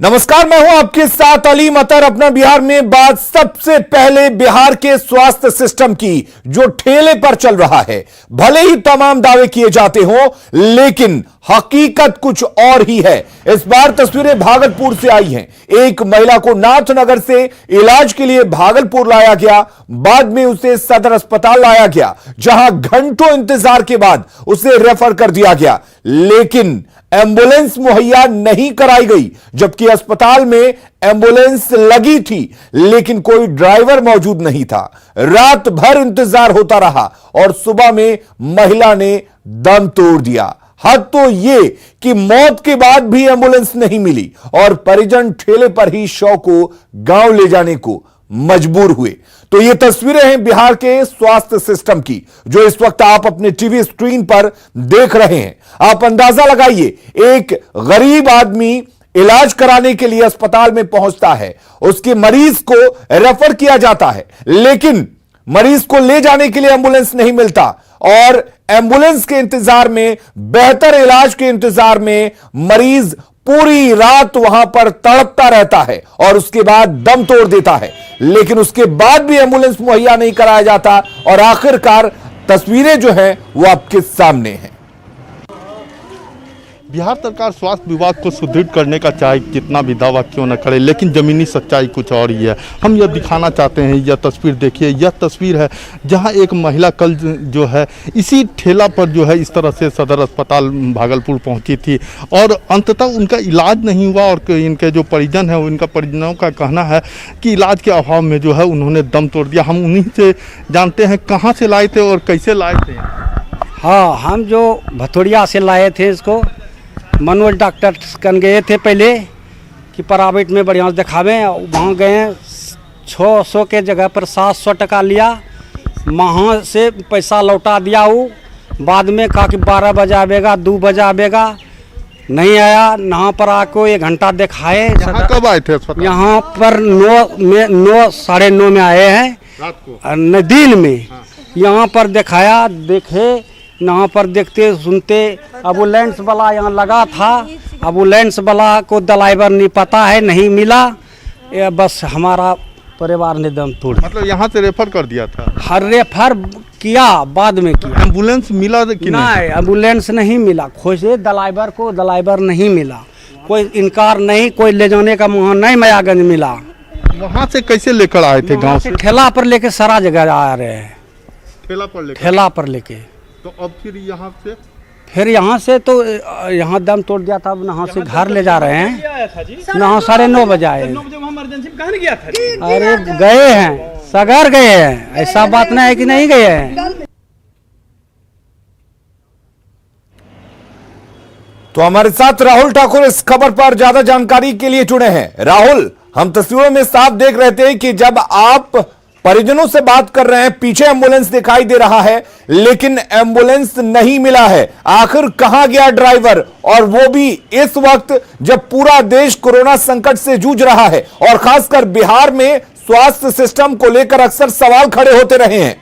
नमस्कार, मैं हूं आपके साथ अलीम अतर। अपना बिहार में बात सबसे पहले बिहार के स्वास्थ्य सिस्टम की, जो ठेले पर चल रहा है। भले ही तमाम दावे किए जाते हों, लेकिन हकीकत कुछ और ही है। इस बार तस्वीरें भागलपुर से आई हैं। एक महिला को नाथनगर से इलाज के लिए भागलपुर लाया गया, बाद में उसे सदर अस्पताल लाया गया, जहां घंटों इंतजार के बाद उसे रेफर कर दिया गया, लेकिन एंबुलेंस मुहैया नहीं कराई गई। जबकि अस्पताल में एंबुलेंस लगी थी, लेकिन कोई ड्राइवर मौजूद नहीं था। रात भर इंतजार होता रहा और सुबह में महिला ने दम तोड़ दिया। हद तो यह कि मौत के बाद भी एंबुलेंस नहीं मिली और परिजन ठेले पर ही शव को गांव ले जाने को मजबूर हुए। तो ये तस्वीरें हैं बिहार के स्वास्थ्य सिस्टम की, जो इस वक्त आप अपने टीवी स्क्रीन पर देख रहे हैं। आप अंदाजा लगाइए, एक गरीब आदमी इलाज कराने के लिए अस्पताल में पहुंचता है, उसके मरीज को रेफर किया जाता है, लेकिन मरीज को ले जाने के लिए एंबुलेंस नहीं मिलता और एंबुलेंस के इंतजार में, बेहतर इलाज के इंतजार में मरीज पूरी रात वहां पर तड़पता रहता है और उसके बाद दम तोड़ देता है। लेकिन उसके बाद भी एंबुलेंस मुहैया नहीं कराया जाता और आखिरकार तस्वीरें जो हैं वो आपके सामने हैं। बिहार सरकार स्वास्थ्य विभाग को सुदृढ़ करने का चाहे जितना भी दावा क्यों न करे, लेकिन ज़मीनी सच्चाई कुछ और ही है। हम यह दिखाना चाहते हैं। यह तस्वीर देखिए, यह तस्वीर है जहां एक महिला कल जो है इसी ठेला पर जो है इस तरह से सदर अस्पताल भागलपुर पहुंची थी और अंततः उनका इलाज नहीं हुआ और इनके जो परिजन हैं, उनका परिजनों का कहना है कि इलाज के अभाव में जो है उन्होंने दम तोड़ दिया। हम उन्हीं से जानते हैं कहाँ से लाए थे और कैसे लाए थे। हाँ, हम जो भथोड़िया से लाए थे इसको, मनोज डॉक्टर कन गए थे पहले कि प्राइवेट में बढ़िया से दिखावें। वहाँ गए, 600 के जगह पर 700 टका लिया, वहाँ से पैसा लौटा दिया। वो बाद में कहा कि 12 बजे आवेगा, 2 बजे आवेगा, नहीं आया। यहाँ पर आको 1 घंटा दिखाए। यहाँ कब आए थे अस्पताल? यहाँ पर 9 साढ़े 9 में आए हैं रात को, दिन में। यहाँ पर दिखाया, देखे, यहाँ पर देखते सुनते एम्बुलेंस वाला यहाँ लगा था। एम्बुलेंस वाला को ड्राइवर नहीं पता है, नहीं मिला। बस हमारा परिवार ने दम तोड़। मतलब यहाँ से रेफर कर दिया था? हर रेफर किया, बाद में किया। एम्बुलेंस मिला कि नहीं? एम्बुलेंस नहीं मिला। खोजे ड्राइवर को, ड्राइवर नहीं मिला। कोई इनकार नहीं, कोई ले जाने का मुँह नहीं। मयागंज मिला। वहाँ से कैसे लेकर आए थे? गाँव से ठेला पर लेके सारा जगह आ रहे हैं। ठेला पर लेके तो अब फिर यहाँ से तो यहाँ दम तोड़ दिया था। अब यहाँ से घर ले जा रहे हैं। यहाँ 9:30 बजे आए। अरे गए हैं, सगर गए हैं, ऐसा बात नहीं है कि नहीं गए हैं। तो हमारे साथ राहुल ठाकुर इस खबर पर ज्यादा जानकारी के लिए जुड़े हैं। राहुल, हम तस्वीरों में साफ देख रहे थे कि जब आप परिजनों से बात कर रहे हैं, पीछे एंबुलेंस दिखाई दे रहा है, लेकिन एंबुलेंस नहीं मिला है। आखिर कहां गया ड्राइवर, और वो भी इस वक्त जब पूरा देश कोरोना संकट से जूझ रहा है और खासकर बिहार में स्वास्थ्य सिस्टम को लेकर अक्सर सवाल खड़े होते रहे हैं।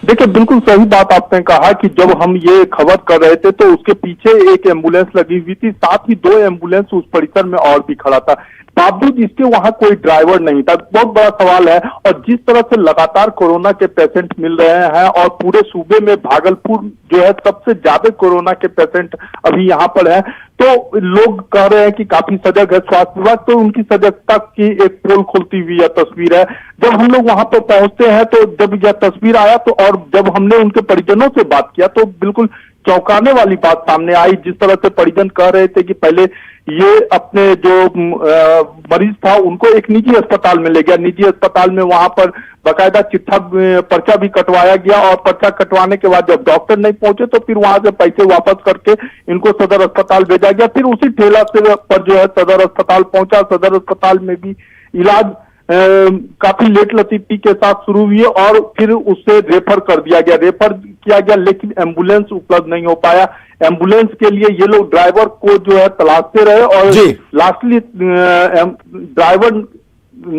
देखिए, बिल्कुल सही बात आपने कहा कि जब हम ये खबर कर रहे थे तो उसके पीछे एक एम्बुलेंस लगी हुई थी, साथ ही 2 एम्बुलेंस उस परिसर में और भी खड़ा था। बावजूद इसके वहां कोई ड्राइवर नहीं था। बहुत बड़ा सवाल है। और जिस तरह से लगातार कोरोना के पेशेंट मिल रहे हैं और पूरे सूबे में भागलपुर जो है सबसे ज्यादा कोरोना के पेशेंट अभी यहाँ पर है, तो लोग कह रहे हैं कि काफी सजग है स्वास्थ्य विभाग। तो उनकी सजगता की एक पोल खुलती हुई यह तस्वीर है। जब हम लोग वहां पर पहुंचते हैं तो जब यह तस्वीर आया तो, और जब हमने उनके परिजनों से बात किया तो बिल्कुल चौंकाने वाली बात सामने आई। जिस तरह से परिजन कह रहे थे कि पहले ये अपने जो मरीज था उनको एक निजी अस्पताल में ले गया। निजी अस्पताल में वहां पर बाकायदा चिट्ठा पर्चा भी कटवाया गया और पर्चा कटवाने के बाद जब डॉक्टर नहीं पहुंचे तो फिर वहां से पैसे वापस करके इनको सदर अस्पताल भेजा गया। फिर उसी ठेला से पर जो है सदर अस्पताल पहुंचा। सदर अस्पताल में भी इलाज काफी लेट लतीफी के साथ शुरू हुई और फिर उससे रेफर कर दिया गया, रेफर किया गया, लेकिन एम्बुलेंस उपलब्ध नहीं हो पाया। एम्बुलेंस के लिए ये लोग ड्राइवर को जो है तलाशते रहे और लास्टली ड्राइवर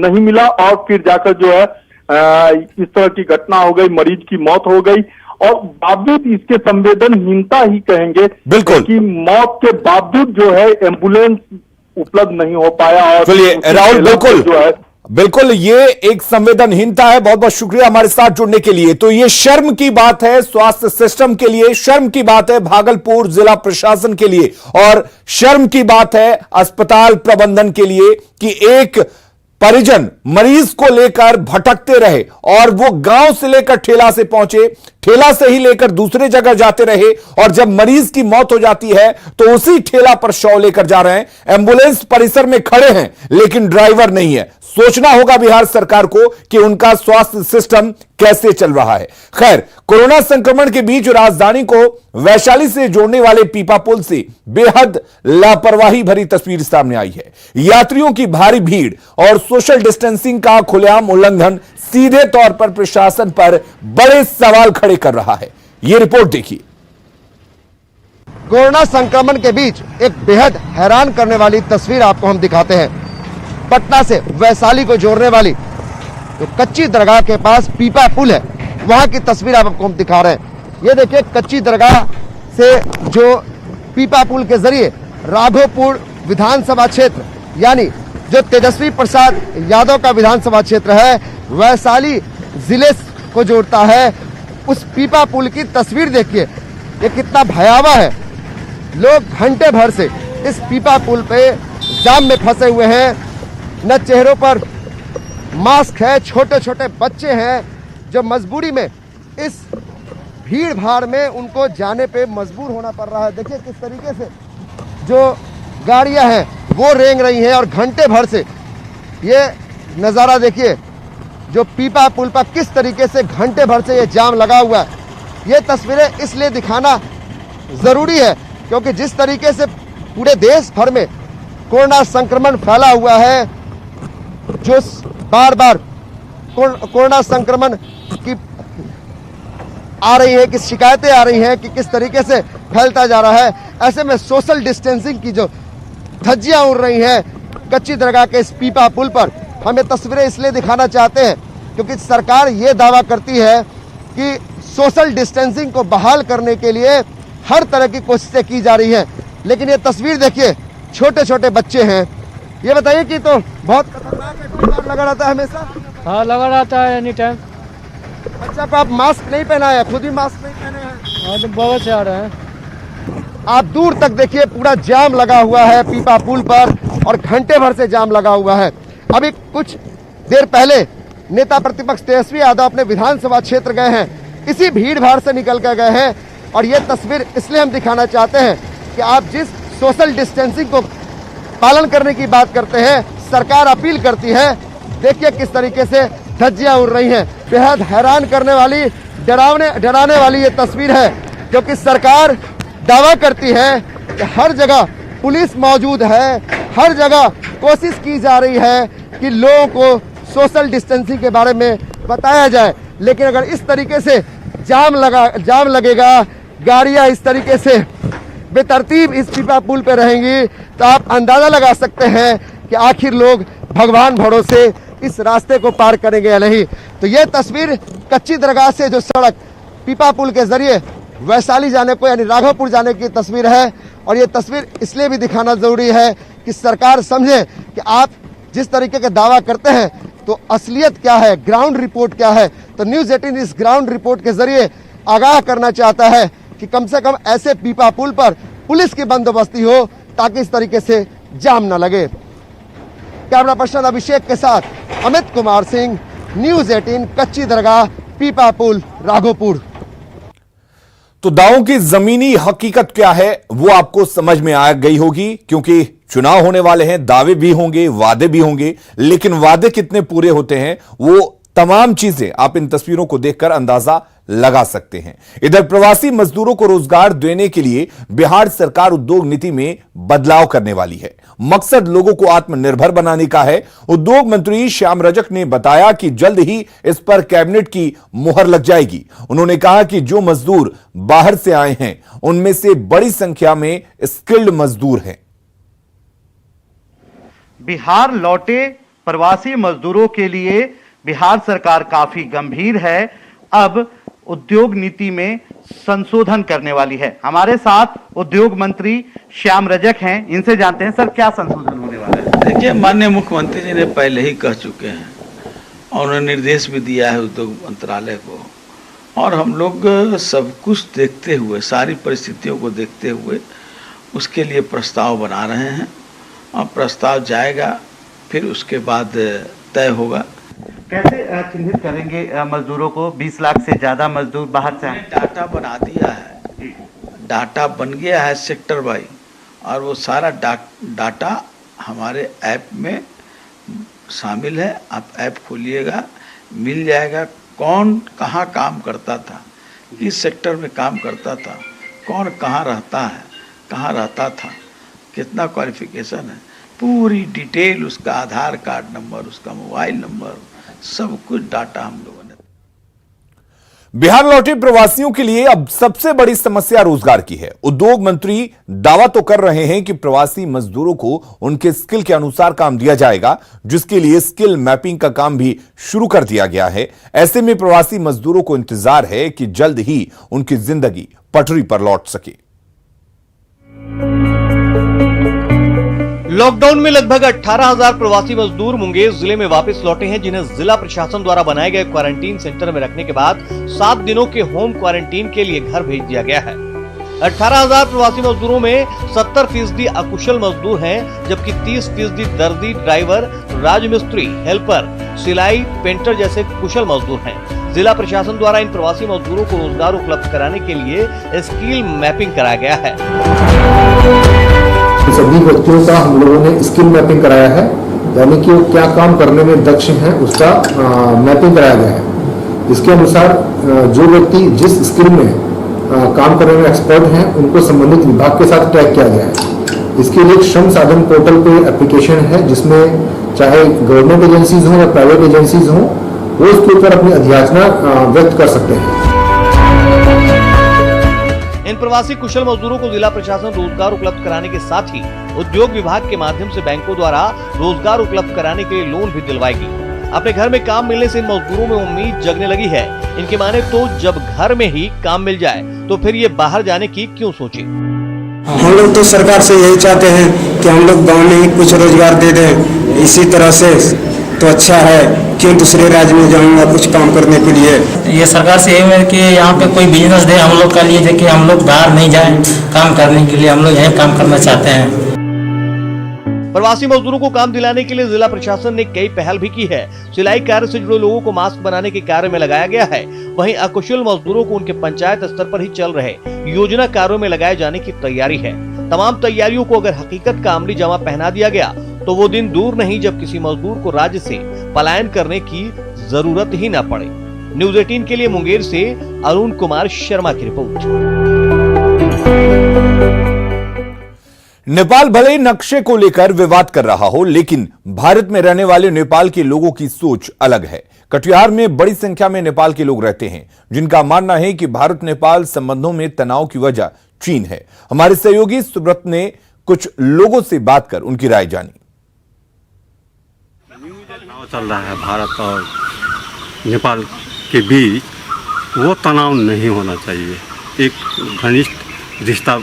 नहीं मिला और फिर जाकर जो है इस तरह की घटना हो गई, मरीज की मौत हो गई। और बावजूद इसके संवेदनहीनता ही कहेंगे बिल्कुल। कि मौत के बावजूद जो है एम्बुलेंस उपलब्ध नहीं हो पाया। और चलिए राहुल, बिल्कुल जो है बिल्कुल ये एक संवेदनहीनता है। बहुत बहुत शुक्रिया हमारे साथ जुड़ने के लिए। तो ये शर्म की बात है स्वास्थ्य सिस्टम के लिए, शर्म की बात है भागलपुर जिला प्रशासन के लिए, और शर्म की बात है अस्पताल प्रबंधन के लिए कि एक परिजन मरीज को लेकर भटकते रहे और वो गांव से लेकर ठेला से पहुंचे, ठेला से ही लेकर दूसरे जगह जाते रहे, और जब मरीज की मौत हो जाती है तो उसी ठेला पर शव लेकर जा रहे हैं। एम्बुलेंस परिसर में खड़े हैं लेकिन ड्राइवर नहीं है। सोचना होगा बिहार सरकार को कि उनका स्वास्थ्य सिस्टम कैसे चल रहा है। खैर, कोरोना संक्रमण के बीच राजधानी को वैशाली से जोड़ने वाले पीपा पुल से बेहद लापरवाही भरी तस्वीर सामने आई है। यात्रियों की भारी भीड़ और सोशल डिस्टेंसिंग का खुलेआम उल्लंघन सीधे तौर पर प्रशासन पर बड़े सवाल खड़े कर रहा है। यह रिपोर्ट देखिए। कोरोना संक्रमण के बीच एक बेहद हैरान करने वाली तस्वीर आपको हम दिखाते हैं। पटना से वैशाली को जोड़ने वाली जो कच्ची दरगाह के पास पीपा पुल है, वहां की तस्वीर आपको हम दिखा रहे हैं। ये देखिए, कच्ची दरगाह से जो पीपा पुल के जरिए राघोपुर विधानसभा क्षेत्र, यानी जो तेजस्वी प्रसाद यादव का विधानसभा क्षेत्र है, वैशाली जिले को जोड़ता है, उस पीपा पुल की तस्वीर देखिए। ये कितना भयावह है। लोग घंटे भर से इस पीपा पुल पे जाम में फंसे हुए हैं। न चेहरों पर मास्क है, छोटे छोटे बच्चे हैं जो मजबूरी में इस भीड़ भाड़ में उनको जाने पे मजबूर होना पड़ रहा है। देखिए किस तरीके से जो गाड़ियां हैं वो रेंग रही हैं, और घंटे भर से ये नज़ारा देखिए, जो पीपा पुल पर किस तरीके से घंटे भर से ये जाम लगा हुआ है। ये तस्वीरें इसलिए दिखाना ज़रूरी है क्योंकि जिस तरीके से पूरे देश भर में कोरोना संक्रमण फैला हुआ है, जो बार बार कोरोना संक्रमण की आ रही है कि शिकायतें आ रही हैं कि किस तरीके से फैलता जा रहा है, ऐसे में सोशल डिस्टेंसिंग की जो धज्जियां उड़ रही हैं कच्ची दरगाह के इस पीपा पुल पर, हम ये तस्वीरें इसलिए दिखाना चाहते हैं क्योंकि सरकार ये दावा करती है कि सोशल डिस्टेंसिंग को बहाल करने के लिए हर तरह की कोशिशें की जा रही हैं। लेकिन ये तस्वीर देखिए, छोटे छोटे बच्चे हैं। ये बताइए कि तो बहुत खतरनाक है, कोई बार लगा रहता है हमेशा? हाँ, लगा रहता है एनी टाइम। बच्चा को आप मास्क नहीं पहनाया है, खुद ही मास्क नहीं पहने हैं? हाँ, तो बहुत से आ रहे हैं। आप दूर तक देखिए, पूरा जाम लगा हुआ है पीपा पुल पर, और घंटे भर से जाम लगा हुआ है। अभी कुछ देर पहले नेता प्रतिपक्ष तेजस्वी यादव अपने विधानसभा क्षेत्र गए हैं, इसी भीड़ भाड़ से निकल कर गए हैं। और ये तस्वीर इसलिए हम दिखाना चाहते हैं कि आप जिस सोशल डिस्टेंसिंग को पालन करने की बात करते हैं, सरकार अपील करती है, देखिए किस तरीके से धज्जियां उड़ रही हैं। बेहद हैरान करने वाली, डराने वाली ये तस्वीर है, क्योंकि सरकार दावा करती है कि हर जगह पुलिस मौजूद है, हर जगह कोशिश की जा रही है कि लोगों को सोशल डिस्टेंसिंग के बारे में बताया जाए। लेकिन अगर इस तरीके से जाम लगेगा, गाड़ियां इस तरीके से बेतरतीब इस पीपा पुल पे रहेंगी, तो आप अंदाजा लगा सकते हैं कि आखिर लोग भगवान भरोसे इस रास्ते को पार करेंगे या नहीं। तो ये तस्वीर कच्ची दरगाह से जो सड़क पीपा पुल के जरिए वैशाली जाने को यानी राघोपुर जाने की तस्वीर है। और ये तस्वीर इसलिए भी दिखाना जरूरी है कि सरकार समझे कि आप जिस तरीके का दावा करते हैं तो असलियत क्या है, ग्राउंड रिपोर्ट क्या है। तो न्यूज़ 18 इस ग्राउंड रिपोर्ट के जरिए आगाह करना चाहता है कि कम से कम ऐसे पीपा पुल पर पुलिस की बंदोबस्ती हो ताकि इस तरीके से जाम न लगे। कैमरा पर्सन अभिषेक के साथ अमित कुमार सिंह, न्यूज़ 18, कच्ची दरगाह, पीपा पुल, राघोपुर। तो दावों की जमीनी हकीकत क्या है वो आपको समझ में आ गई होगी, क्योंकि चुनाव होने वाले हैं, दावे भी होंगे, वादे भी होंगे, लेकिन वादे कितने पूरे होते हैं वो तमाम चीजें आप इन तस्वीरों को देखकर अंदाजा लगा सकते हैं। इधर प्रवासी मजदूरों को रोजगार देने के लिए बिहार सरकार उद्योग नीति में बदलाव करने वाली है। मकसद लोगों को आत्मनिर्भर बनाने का है। उद्योग मंत्री श्याम रजक ने बताया कि जल्द ही इस पर कैबिनेट की मुहर लग जाएगी। उन्होंने कहा कि जो मजदूर बाहर से आए हैं उनमें से बड़ी संख्या में स्किल्ड मजदूर हैं। बिहार लौटे प्रवासी मजदूरों के लिए बिहार सरकार काफी गंभीर है। अब उद्योग नीति में संशोधन करने वाली है। हमारे साथ उद्योग मंत्री श्याम रजक हैं, इनसे जानते हैं सर क्या संशोधन होने वाला है। देखिए, माननीय मुख्यमंत्री जी ने पहले ही कह चुके हैं और उन्होंने निर्देश भी दिया है उद्योग मंत्रालय को, और हम लोग सब कुछ देखते हुए, सारी परिस्थितियों को देखते हुए उसके लिए प्रस्ताव बना रहे हैं और प्रस्ताव जाएगा, फिर उसके बाद तय होगा। कैसे चिन्हित करेंगे मजदूरों को? 20 लाख से ज्यादा मजदूर बाहर से आए। डाटा बना दिया है, डाटा बन गया है सेक्टर वाइज, और वो सारा डाटा हमारे ऐप में शामिल है। आप ऐप खोलिएगा, मिल जाएगा कौन कहाँ काम करता था, किस सेक्टर में काम करता था, कौन कहाँ रहता था, कितना क्वालिफिकेशन है, पूरी डिटेल, उसका आधार कार्ड नंबर, उसका मोबाइल नंबर, सब कुछ डाटा हम लोगों ने। बिहार लौटे प्रवासियों के लिए अब सबसे बड़ी समस्या रोजगार की है। उद्योग मंत्री दावा तो कर रहे हैं कि प्रवासी मजदूरों को उनके स्किल के अनुसार काम दिया जाएगा, जिसके लिए स्किल मैपिंग का काम भी शुरू कर दिया गया है। ऐसे में प्रवासी मजदूरों को इंतजार है कि जल्द ही उनकी जिंदगी पटरी पर लौट सके। लॉकडाउन में लगभग 18,000 प्रवासी मजदूर मुंगेर जिले में वापस लौटे हैं, जिन्हें जिला प्रशासन द्वारा बनाए गए क्वारंटीन सेंटर में रखने के बाद 7 दिनों के होम क्वारंटीन के लिए घर भेज दिया गया है। 18,000 प्रवासी मजदूरों में 70% अकुशल मजदूर हैं, जबकि 30% दर्जी, ड्राइवर, राजमिस्त्री, हेल्पर, सिलाई, पेंटर जैसे कुशल मजदूर हैं। जिला प्रशासन द्वारा इन प्रवासी मजदूरों को रोजगार उपलब्ध कराने के लिए स्किल मैपिंग कराया गया है। सभी व्यक्तियों का हम लोगों ने स्किल मैपिंग कराया है, यानी कि वो क्या काम करने में दक्ष हैं उसका मैपिंग कराया गया है। इसके अनुसार जो व्यक्ति जिस स्किल में काम करने में एक्सपर्ट हैं उनको संबंधित विभाग के साथ टैग किया गया है। इसके लिए श्रम साधन पोर्टल पे एप्लीकेशन है, जिसमें चाहे गवर्नमेंट एजेंसीज हों या प्राइवेट एजेंसीज हों, वो उसके ऊपर अपनी अधियाचना व्यक्त कर सकते हैं। इन प्रवासी कुशल मजदूरों को जिला प्रशासन रोजगार उपलब्ध कराने के साथ ही उद्योग विभाग के माध्यम से बैंकों द्वारा रोजगार उपलब्ध कराने के लिए लोन भी दिलवाएगी। अपने घर में काम मिलने से इन मजदूरों में उम्मीद जगने लगी है। इनके माने तो जब घर में ही काम मिल जाए तो फिर ये बाहर जाने की क्यों सोचे। हम लोग तो सरकार से यही चाहते हैं कि हम लोग गाँव में ही कुछ रोजगार दे दें, इसी तरह से तो अच्छा है, क्यों दूसरे राज्य में जाऊंगा कुछ काम करने के लिए। ये सरकार से यही है कि यहाँ पे कोई बिजनेस दे हम लोग का लिए, देखिए हम लोग बाहर नहीं जाएं काम करने के लिए, हम लोग यहीं काम करना चाहते हैं। प्रवासी मजदूरों को काम दिलाने के लिए जिला प्रशासन ने कई पहल भी की है। सिलाई कार्य से जुड़े लोगों को मास्क बनाने के कार्य में लगाया गया है। वहीं अकुशल मजदूरों को उनके पंचायत स्तर पर ही चल रहे योजना कार्यों में लगाए जाने की तैयारी है। तमाम तैयारियों को अगर हकीकत का अमली जामा पहना दिया गया तो वो दिन दूर नहीं जब किसी मजदूर को राज्य से पलायन करने की जरूरत ही न पड़े। न्यूज़ 18 के लिए मुंगेर से अरुण कुमार शर्मा की रिपोर्ट। नेपाल भले ही नक्शे को लेकर विवाद कर रहा हो, लेकिन भारत में रहने वाले नेपाल के लोगों की सोच अलग है। कटिहार में बड़ी संख्या में नेपाल के लोग रहते हैं, जिनका मानना है कि भारत नेपाल संबंधों में तनाव की वजह चीन है। हमारे सहयोगी सुब्रत ने कुछ लोगों से बात कर उनकी राय जानी। चल रहा है भारत और नेपाल के बीच, वो तनाव नहीं होना चाहिए। एक घनिष्ठ रिश्ता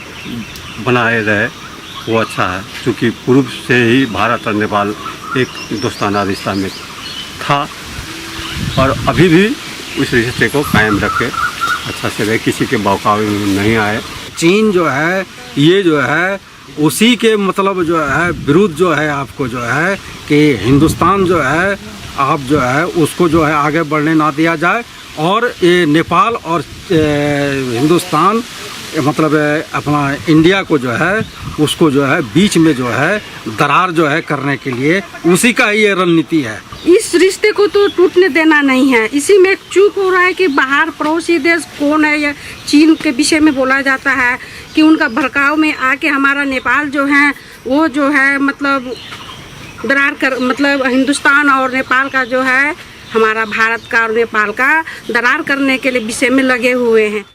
बनाए रहे, वो अच्छा है, क्योंकि पूर्व से ही भारत और नेपाल एक दोस्ताना रिश्ता में था और अभी भी उस रिश्ते को कायम रखे अच्छा से रहे, किसी के बहकावे में नहीं आए। चीन जो है ये जो है उसी के मतलब जो है विरुद्ध जो है आपको जो है कि हिंदुस्तान जो है आप जो है उसको जो है आगे बढ़ने ना दिया जाए, और ये नेपाल और हिंदुस्तान मतलब अपना इंडिया को जो है उसको जो है बीच में जो है दरार जो है करने के लिए उसी का ये रणनीति है। इस रिश्ते को तो टूटने देना नहीं है। इसी में चूक हो रहा है कि बाहर पड़ोसी देश कौन है या चीन के विषय में बोला जाता है कि उनका भड़काव में आके हमारा नेपाल जो है वो जो है मतलब दरार कर मतलब हिंदुस्तान और नेपाल का जो है हमारा भारत का और नेपाल का दरार करने के लिए विषय में लगे हुए हैं।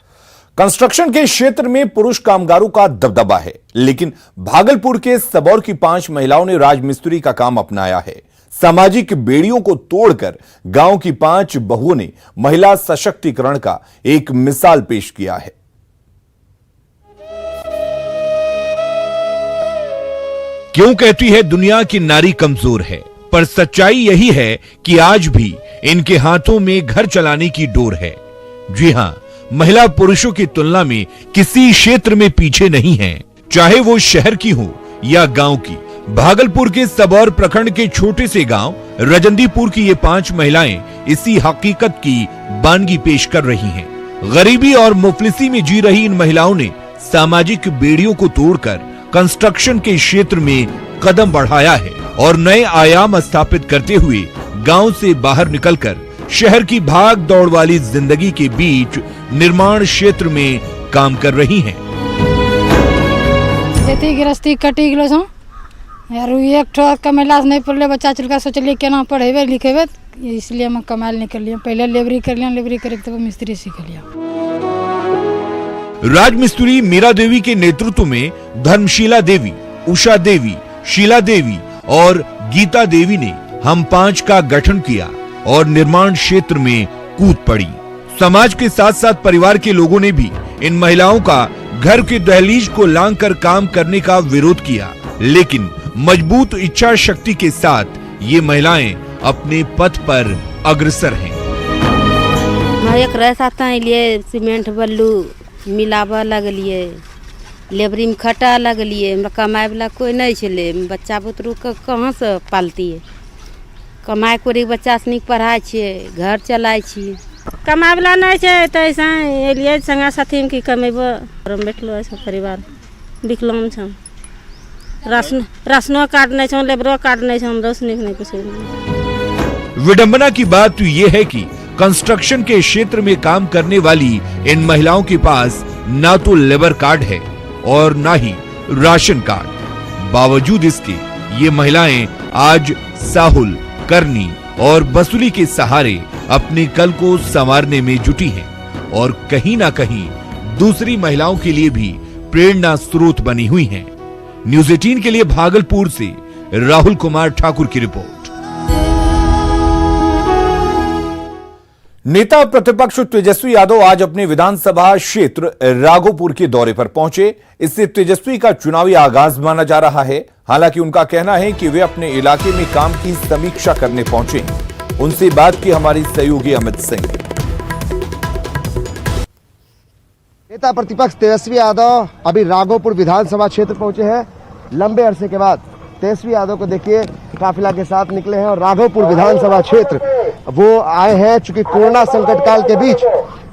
कंस्ट्रक्शन के क्षेत्र में पुरुष कामगारों का दबदबा है, लेकिन भागलपुर के सबौर की 5 महिलाओं ने राजमिस्त्री का काम अपनाया है। सामाजिक बेड़ियों को तोड़कर गांव की 5 बहुओं ने महिला सशक्तिकरण का एक मिसाल पेश किया है। क्यों कहती है दुनिया की नारी कमजोर है, पर सच्चाई यही है कि आज भी इनके हाथों में घर चलाने की डोर है। जी हां, महिला पुरुषों की तुलना में किसी क्षेत्र में पीछे नहीं है, चाहे वो शहर की हो या गांव की। भागलपुर के सबौर प्रखंड के छोटे से गांव रजंदीपुर की ये 5 महिलाएं इसी हकीकत की बानगी पेश कर रही हैं। गरीबी और मुफलिसी में जी रही इन महिलाओं ने सामाजिक बेड़ियों को तोड़कर कंस्ट्रक्शन के क्षेत्र में कदम बढ़ाया है और नए आयाम स्थापित करते हुए गांव से बाहर निकलकर शहर की भाग दौड़ वाली जिंदगी के बीच निर्माण क्षेत्र में काम कर रही हैं। खेती गृहस्थी कटी गलो छो यार, एक ठो कमेला से नहीं पढ़ले बच्चा चलका सोचलिए केना पढ़ेबे लिखेबे, इसलिए हम कमाल निकल लिया। पहले लेबरी कर लिया, लेबरी करे तब मिस्त्री सीख लिया। राजमिस्त्री मीरा देवी के नेतृत्व में धर्मशीला देवी, उषा देवी, शीला देवी और गीता देवी ने हम 5 का गठन किया और निर्माण क्षेत्र में कूद पड़ी। समाज के साथ साथ परिवार के लोगों ने भी इन महिलाओं का घर के दहलीज को लांघ कर काम करने का विरोध किया, लेकिन मजबूत इच्छा शक्ति के साथ ये महिलाएं अपने पथ पर अग्रसर हैं। एक रह सकता है लिए सीमेंट बल्लू मिलावा लगलिए, लेबरी में खटा लगलिए, हमरा कमाए वाला कोई नहीं छे, बच्चा बुतरू के कहाँ से पालती है। कमाई कोरी बच्चा सनिक पढ़ाई छिए, घर चलाइ छिए। कमाए वाला नहीं छे तो ऐसा एलिए संगा साथी में की कमेबो, बैठलो छै परिवार विकलांग छ, राशनो कार्ड नहीं छ, लेबरो कार्ड नहीं छ, हमरो सनिक नहीं कुछ। विडंबना की बात यह है कि कंस्ट्रक्शन के क्षेत्र में काम करने वाली इन महिलाओं के पास ना तो लेबर कार्ड है और ना ही राशन कार्ड। बावजूद इसके ये महिलाएं आज साहुल, करनी और बसुली के सहारे अपने कल को संवारने में जुटी हैं और कहीं ना कहीं दूसरी महिलाओं के लिए भी प्रेरणा स्रोत बनी हुई हैं। न्यूज़ 18 के लिए भागलपुर से राहुल कुमार ठाकुर की रिपोर्ट। नेता प्रतिपक्ष तेजस्वी यादव आज अपने विधानसभा क्षेत्र राघोपुर के दौरे पर पहुंचे। इससे तेजस्वी का चुनावी आगाज माना जा रहा है। हालांकि उनका कहना है कि वे अपने इलाके में काम की समीक्षा करने पहुंचे। उनसे बात की हमारी सहयोगी अमित सिंह। नेता प्रतिपक्ष तेजस्वी यादव अभी राघोपुर विधानसभा क्षेत्र पहुंचे हैं। लंबे अरसे के बाद तेजस्वी यादव को देखिए काफिला के साथ निकले हैं और राघोपुर विधानसभा क्षेत्र वो आए हैं। चूंकि कोरोना संकट काल के बीच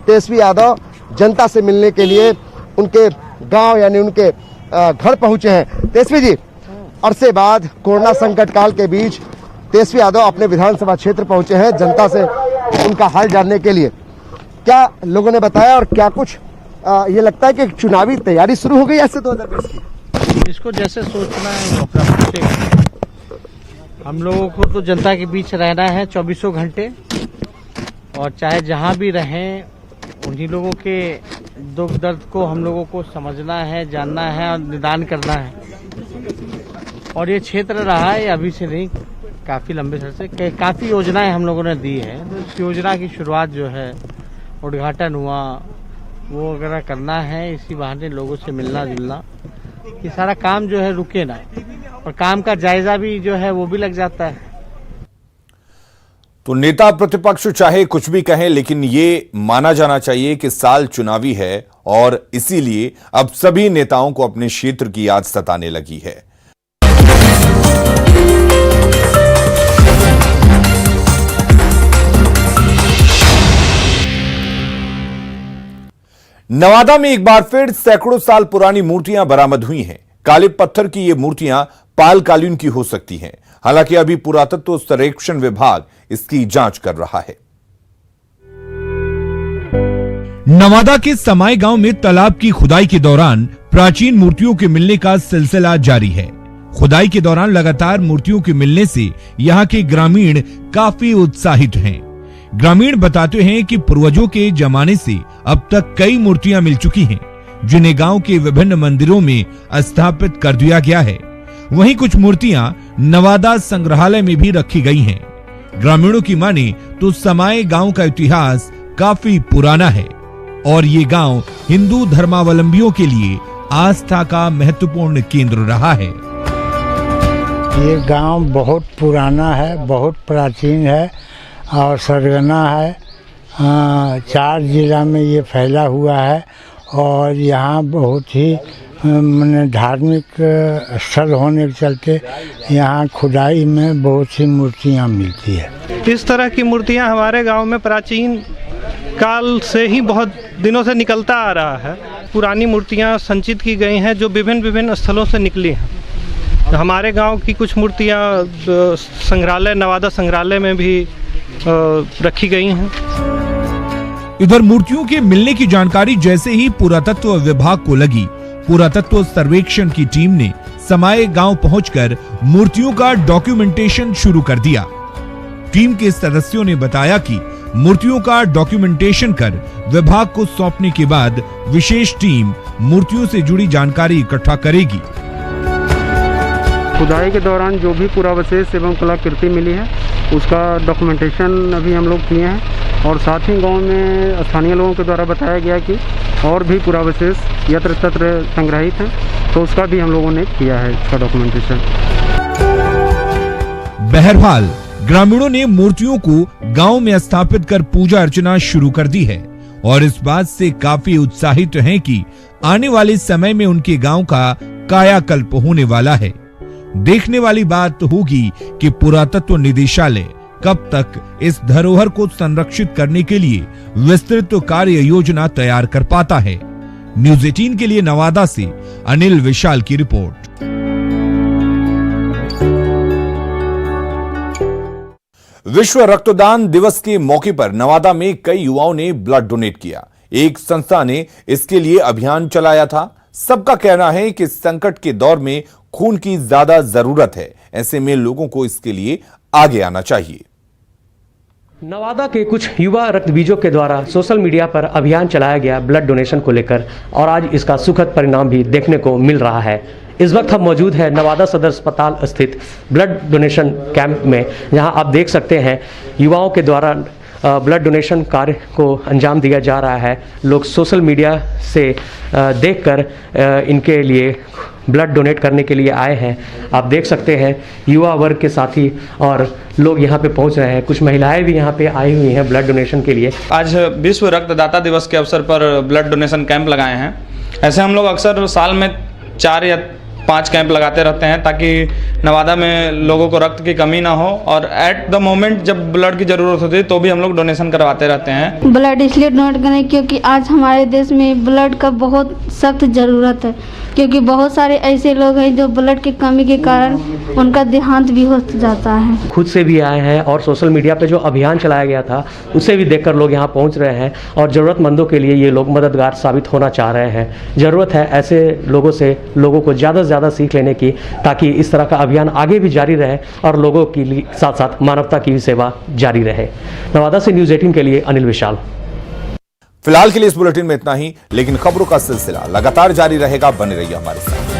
तेजस्वी यादव जनता से मिलने के लिए उनके गांव यानी उनके घर पहुंचे हैं। तेजस्वी जी, अरसे बाद कोरोना संकट काल के बीच तेजस्वी यादव अपने विधानसभा क्षेत्र पहुंचे हैं जनता से उनका हाल जानने के लिए। क्या लोगों ने बताया और क्या कुछ ये लगता है कि चुनावी तैयारी शुरू हो गई ऐसे 2020 की? इसको जैसे सोचना है हम लोगों को तो जनता के बीच रहना है 24 घंटे, और चाहे जहां भी रहें उन्हीं लोगों के दुख दर्द को हम लोगों को समझना है, जानना है और निदान करना है। और ये क्षेत्र रहा है अभी से नहीं, काफी लंबे समय से काफी योजनाएं हम लोगों ने दी है। तो इस योजना की शुरुआत जो है उद्घाटन हुआ वो वगैरह करना है, इसी बहाने लोगों से मिलना जुलना, ये सारा काम जो है रुके ना, और काम का जायजा भी जो है वो भी लग जाता है। तो नेता प्रतिपक्ष चाहे कुछ भी कहें, लेकिन ये माना जाना चाहिए कि साल चुनावी है और इसीलिए अब सभी नेताओं को अपने क्षेत्र की याद सताने लगी है। नवादा में एक बार फिर सैकड़ों साल पुरानी मूर्तियां बरामद हुई हैं। काले पत्थर की ये मूर्तियां पालकालीन की हो सकती हैं। हालांकि अभी पुरातत्व सर्वेक्षण विभाग इसकी जांच कर रहा है। नवादा के समाई गांव में तालाब की खुदाई के दौरान प्राचीन मूर्तियों के मिलने का सिलसिला जारी है। खुदाई के दौरान लगातार मूर्तियों के मिलने से यहाँ के ग्रामीण काफी उत्साहित हैं। ग्रामीण बताते हैं कि पूर्वजों के जमाने से अब तक कई मूर्तियां मिल चुकी हैं, जिन्हें गांव के विभिन्न मंदिरों में स्थापित कर दिया गया है। वहीं कुछ मूर्तियां नवादा संग्रहालय में भी रखी गई हैं। ग्रामीणों की माने तो समाए गांव का इतिहास काफी पुराना है और ये गांव हिंदू धर्मावलंबियों के लिए आस्था का महत्वपूर्ण केंद्र रहा है। ये गांव बहुत पुराना है, बहुत प्राचीन है और सरगना है। 4 जिला में ये फैला हुआ है और यहाँ बहुत ही धार्मिक स्थल होने के चलते यहाँ खुदाई में बहुत सी मूर्तियाँ मिलती है। इस तरह की मूर्तियाँ हमारे गांव में प्राचीन काल से ही बहुत दिनों से निकलता आ रहा है। पुरानी मूर्तियाँ संचित की गई हैं जो विभिन्न स्थलों से निकली हैं। हमारे गांव की कुछ मूर्तियाँ संग्रहालय, नवादा संग्रहालय में भी रखी गई हैं। इधर मूर्तियों के मिलने की जानकारी जैसे ही पुरातत्व विभाग को लगी, पुरातत्व सर्वेक्षण की टीम ने समाए गांव पहुंचकर मूर्तियों का डॉक्यूमेंटेशन शुरू कर दिया। टीम के सदस्यों ने बताया कि मूर्तियों का डॉक्यूमेंटेशन कर विभाग को सौंपने के बाद विशेष टीम मूर्तियों से जुड़ी जानकारी इकट्ठा करेगी। खुदाई के दौरान जो भी पुरावशेष एवं कलाकृति मिली है उसका डॉक्यूमेंटेशन अभी हम लोग किए हैं और साथ ही गांव में स्थानीय लोगों के द्वारा बताया गया कि और भी पुरावशेष यत्र तत्र संग्रहित हैं, तो उसका भी हम लोगों ने किया है इसका डॉक्यूमेंटेशन। बहरहाल ग्रामीणों ने मूर्तियों को गांव में स्थापित कर पूजा अर्चना शुरू कर दी है और इस बात से काफी उत्साहित हैं कि आने वाले समय में उनके गांव का कायाकल्प होने वाला है। देखने वाली बात होगी कि पुरातत्व निदेशालय कब तक इस धरोहर को संरक्षित करने के लिए विस्तृत कार्य योजना तैयार कर पाता है। न्यूज़ 18 के लिए नवादा से अनिल विशाल की रिपोर्ट। विश्व रक्तदान दिवस के मौके पर नवादा में कई युवाओं ने ब्लड डोनेट किया। एक संस्था ने इसके लिए अभियान चलाया था। सबका कहना है कि संकट के दौर में खून की ज्यादा जरूरत है, ऐसे में लोगों को इसके लिए आगे आना चाहिए। नवादा के कुछ युवा रक्तबीजों के द्वारा सोशल मीडिया पर अभियान चलाया गया ब्लड डोनेशन को लेकर और आज इसका सुखद परिणाम भी देखने को मिल रहा है। इस वक्त हम मौजूद हैं नवादा सदर अस्पताल स्थित ब्लड डोनेशन कैंप में, जहां आप देख सकते हैं युवाओं के द्वारा ब्लड डोनेशन कार्य को अंजाम दिया जा रहा है। लोग सोशल मीडिया से देखकर इनके लिए ब्लड डोनेट करने के लिए आए हैं। आप देख सकते हैं युवा वर्ग के साथी और लोग यहाँ पे पहुँच रहे हैं। कुछ महिलाएं भी यहाँ पे आई हुई हैं ब्लड डोनेशन के लिए। आज विश्व रक्तदाता दिवस के अवसर पर ब्लड डोनेशन कैंप लगाए हैं। ऐसे हम लोग अक्सर साल में 4 या 5 कैंप लगाते रहते हैं ताकि नवादा में लोगों को रक्त की कमी ना हो और एट द मोमेंट जब ब्लड की ज़रूरत होती है तो भी हम लोग डोनेशन करवाते रहते हैं। ब्लड इसलिए डोनेट करें क्योंकि आज हमारे देश में ब्लड का बहुत सख्त ज़रूरत है, क्योंकि बहुत सारे ऐसे लोग हैं जो ब्लड की कमी के कारण उनका देहांत भी हो जाता है। खुद से भी आए हैं और सोशल मीडिया पे जो अभियान चलाया गया था उसे भी देखकर लोग यहाँ पहुँच रहे हैं और ज़रूरतमंदों के लिए ये लोग मददगार साबित होना चाह रहे हैं। ज़रूरत है ऐसे लोगों से लोगों को ज़्यादा से ज़्यादा सीख लेने की, ताकि इस तरह का अभियान आगे भी जारी रहे और लोगों के लिए साथ साथ मानवता की भी सेवा जारी रहे। नवादा से न्यूज़ 18 के लिए अनिल विशाल। फिलहाल के लिए इस बुलेटिन में इतना ही, लेकिन खबरों का सिलसिला लगातार जारी रहेगा। बने रहिए हमारे साथ।